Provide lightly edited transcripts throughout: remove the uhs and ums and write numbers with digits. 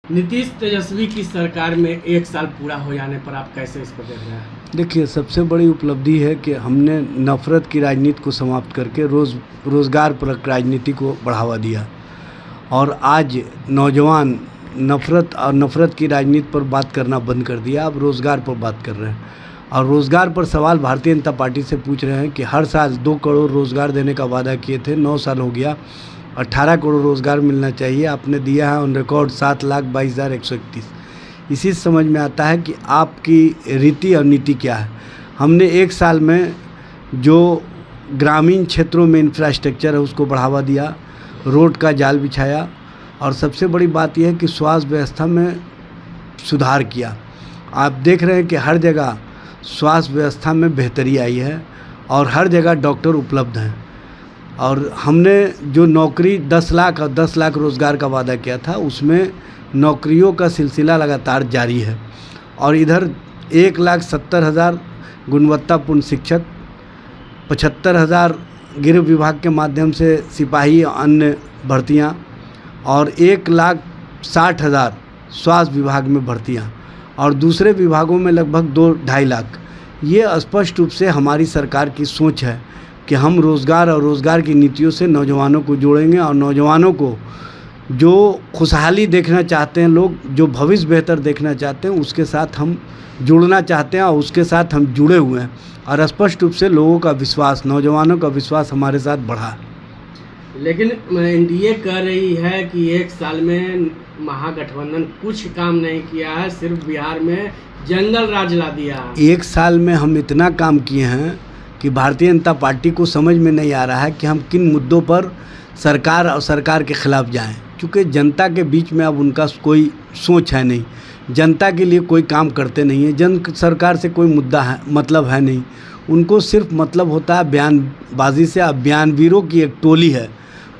नीतीश तेजस्वी की सरकार में एक साल पूरा हो जाने पर आप कैसे इसको देख रहे हैं? देखिए, सबसे बड़ी उपलब्धि है कि हमने नफ़रत की राजनीति को समाप्त करके रोज़गारपरक राजनीति को बढ़ावा दिया और आज नौजवान नफ़रत की राजनीति पर बात करना बंद कर दिया। अब रोज़गार पर बात कर रहे हैं और रोज़गार पर सवाल भारतीय जनता पार्टी से पूछ रहे हैं कि हर साल 2 करोड़ रोज़गार देने का वादा किए थे, 9 साल हो गया, 18 करोड़ रोज़गार मिलना चाहिए, आपने दिया है ऑन रिकॉर्ड 7,22,131। इसी से समझ में आता है कि आपकी रीति और नीति क्या है। हमने एक साल में जो ग्रामीण क्षेत्रों में इंफ्रास्ट्रक्चर है उसको बढ़ावा दिया, रोड का जाल बिछाया और सबसे बड़ी बात यह है कि स्वास्थ्य व्यवस्था में सुधार किया। आप देख रहे हैं कि हर जगह स्वास्थ्य व्यवस्था में बेहतरी आई है और हर जगह डॉक्टर उपलब्ध हैं। और हमने जो नौकरी 10 लाख और 10 लाख रोज़गार का वादा किया था उसमें नौकरियों का सिलसिला लगातार जारी है और इधर 1,70,000 गुणवत्तापूर्ण शिक्षक, 75,000 गृह विभाग के माध्यम से सिपाही और अन्य भर्तियां और 1,60,000 स्वास्थ्य विभाग में भर्तियां और दूसरे विभागों में लगभग 2-2.5 लाख। ये स्पष्ट रूप से हमारी सरकार की सोच है कि हम रोज़गार और रोज़गार की नीतियों से नौजवानों को जोड़ेंगे और नौजवानों को जो खुशहाली देखना चाहते हैं, लोग जो भविष्य बेहतर देखना चाहते हैं, उसके साथ हम जुड़ना चाहते हैं और उसके साथ हम जुड़े हुए हैं और स्पष्ट रूप से लोगों का विश्वास, नौजवानों का विश्वास हमारे साथ बढ़ा। लेकिन एनडीए कह रही है कि एक साल में महागठबंधन कुछ काम नहीं किया है, सिर्फ बिहार में जंगल राज ला दिया। एक साल में हम इतना काम किए हैं कि भारतीय जनता पार्टी को समझ में नहीं आ रहा है कि हम किन मुद्दों पर सरकार और सरकार के खिलाफ जाएं, क्योंकि जनता के बीच में अब उनका कोई सोच है नहीं, जनता के लिए कोई काम करते नहीं है, जन सरकार से कोई मुद्दा है मतलब है नहीं, उनको सिर्फ मतलब होता है बयानबाजी से। अब बयानवीरों की एक टोली है,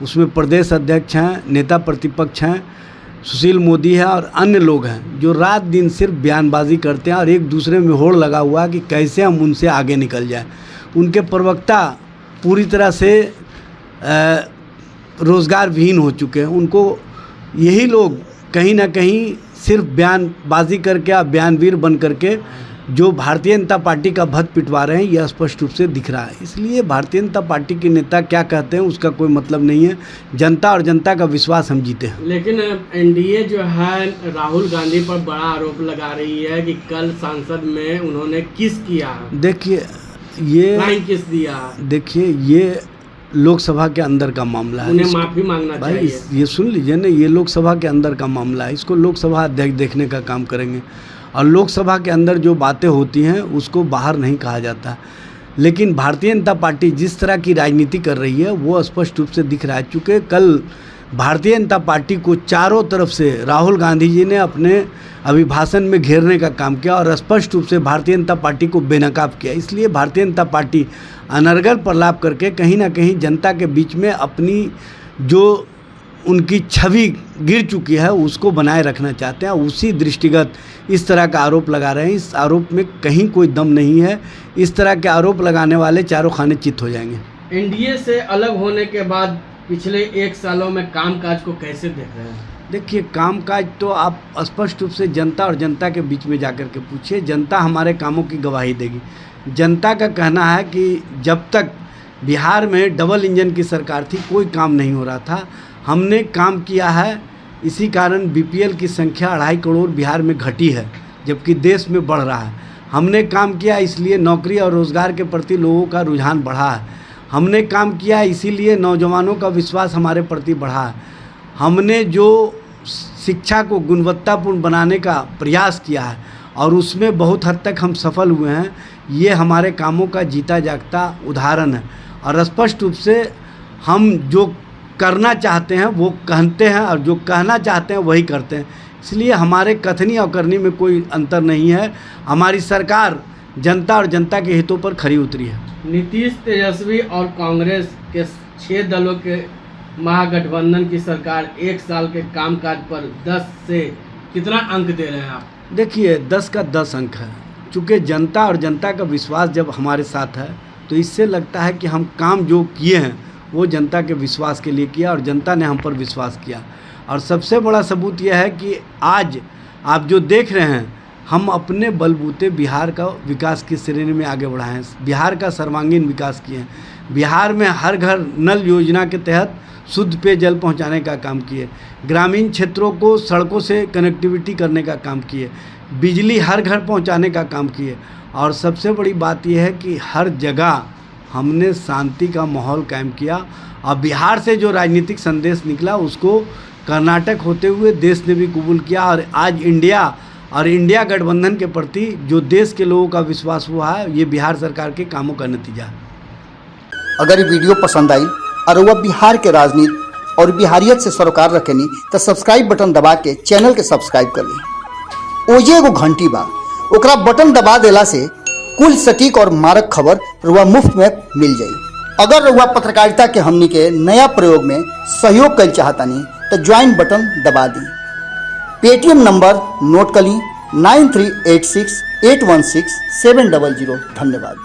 उसमें प्रदेश अध्यक्ष हैं, नेता प्रतिपक्ष हैं, सुशील मोदी है और अन्य लोग हैं जो रात दिन सिर्फ बयानबाजी करते हैं और एक दूसरे में होड़ लगा हुआ है कि कैसे हम उनसे आगे निकल जाएं। उनके प्रवक्ता पूरी तरह से रोज़गार विहीन हो चुके हैं। उनको यही लोग कहीं ना कहीं सिर्फ बयानबाजी करके और बयानवीर बन करके जो भारतीय जनता पार्टी का भद पिटवा रहे हैं, यह स्पष्ट रूप से दिख रहा है। इसलिए भारतीय जनता पार्टी के नेता क्या कहते हैं उसका कोई मतलब नहीं है, जनता और जनता का विश्वास हम जीते हैं। लेकिन एनडीए जो है राहुल गांधी पर बड़ा आरोप लगा रही है कि कल संसद में उन्होंने किस किया। देखिए ये किस दिया, देखिए ये लोकसभा के अंदर का मामला है, उन्हें माफ़ी मांगना भाई चाहिए। ये सुन लीजिए ना, ये लोकसभा के अंदर का मामला है, इसको लोकसभा अध्यक्ष देखने का काम करेंगे और लोकसभा के अंदर जो बातें होती हैं उसको बाहर नहीं कहा जाता। लेकिन भारतीय जनता पार्टी जिस तरह की राजनीति कर रही है वो स्पष्ट रूप से दिख रहा है। चूँकि कल भारतीय जनता पार्टी को चारों तरफ से राहुल गांधी जी ने अपने अभिभाषण में घेरने का काम किया और स्पष्ट रूप से भारतीय जनता पार्टी को बेनकाब किया। इसलिए भारतीय जनता पार्टी अनर्गल प्रलाप करके कहीं ना कहीं जनता के बीच में अपनी जो उनकी छवि गिर चुकी है उसको बनाए रखना चाहते हैं। उसी दृष्टिगत इस तरह का आरोप लगा रहे हैं। इस आरोप में कहीं कोई दम नहीं है। इस तरह के आरोप लगाने वाले चारों खाने चित हो जाएंगे। एनडीए से अलग होने के बाद पिछले 1 सालों में कामकाज को कैसे देख रहे हैं? देखिए, कामकाज तो आप स्पष्ट रूप से जनता और जनता के बीच में जाकर के पूछिए, जनता हमारे कामों की गवाही देगी। जनता का कहना है कि जब तक बिहार में डबल इंजन की सरकार थी कोई काम नहीं हो रहा था, हमने काम किया है, इसी कारण बीपीएल की संख्या 2.5 करोड़ बिहार में घटी है जबकि देश में बढ़ रहा है। हमने काम किया इसलिए नौकरी और रोज़गार के प्रति लोगों का रुझान बढ़ा है। हमने काम किया इसीलिए नौजवानों का विश्वास हमारे प्रति बढ़ा है। हमने जो शिक्षा को गुणवत्तापूर्ण बनाने का प्रयास किया है और उसमें बहुत हद तक हम सफल हुए हैं, ये हमारे कामों का जीता जागता उदाहरण है। और स्पष्ट रूप से हम जो करना चाहते हैं वो कहते हैं और जो कहना चाहते हैं वही करते हैं। इसलिए हमारे कथनी और करनी में कोई अंतर नहीं है। हमारी सरकार जनता और जनता के हितों पर खरी उतरी है। नीतीश, तेजस्वी और कांग्रेस के 6 दलों के महागठबंधन की सरकार 1 साल के कामकाज पर 10 से कितना अंक दे रहे हैं आप? देखिए, 10 का 10 अंक है। चूँकि जनता और जनता का विश्वास जब हमारे साथ है तो इससे लगता है कि हम काम जो किए हैं वो जनता के विश्वास के लिए किया और जनता ने हम पर विश्वास किया। और सबसे बड़ा सबूत यह है कि आज आप जो देख रहे हैं, हम अपने बलबूते बिहार का विकास की श्रेणी में आगे बढ़ाए हैं, बिहार का सर्वांगीण विकास किए हैं। बिहार में हर घर नल योजना के तहत शुद्ध पेयजल पहुंचाने का काम किए, ग्रामीण क्षेत्रों को सड़कों से कनेक्टिविटी करने का काम किए, बिजली हर घर पहुंचाने का काम किए, और सबसे बड़ी बात यह है कि हर जगह हमने शांति का माहौल कायम किया। और बिहार से जो राजनीतिक संदेश निकला उसको कर्नाटक होते हुए देश ने भी कबूल किया, और आज इंडिया गठबंधन के प्रति जो देश के लोगों का विश्वास हुआ है, ये बिहार सरकार के कामों का नतीजा है। अगर ये वीडियो पसंद आई और वह बिहार के राजनीति और बिहारियत से सरोकार रखेनी तो सब्सक्राइब बटन दबा के चैनल के सब्सक्राइब कर ली। ओजे एगो घंटी बा, ओकरा बटन दबा देला से कुल सटीक और मारक खबर रुआ मुफ्त में मिल जाई। अगर रुआ पत्रकारिता के हमनी के नया प्रयोग में सहयोग कर चाहतानी तो ज्वाइन बटन दबा दी। पेटीएम नंबर नोट कर ली 9386816700। धन्यवाद।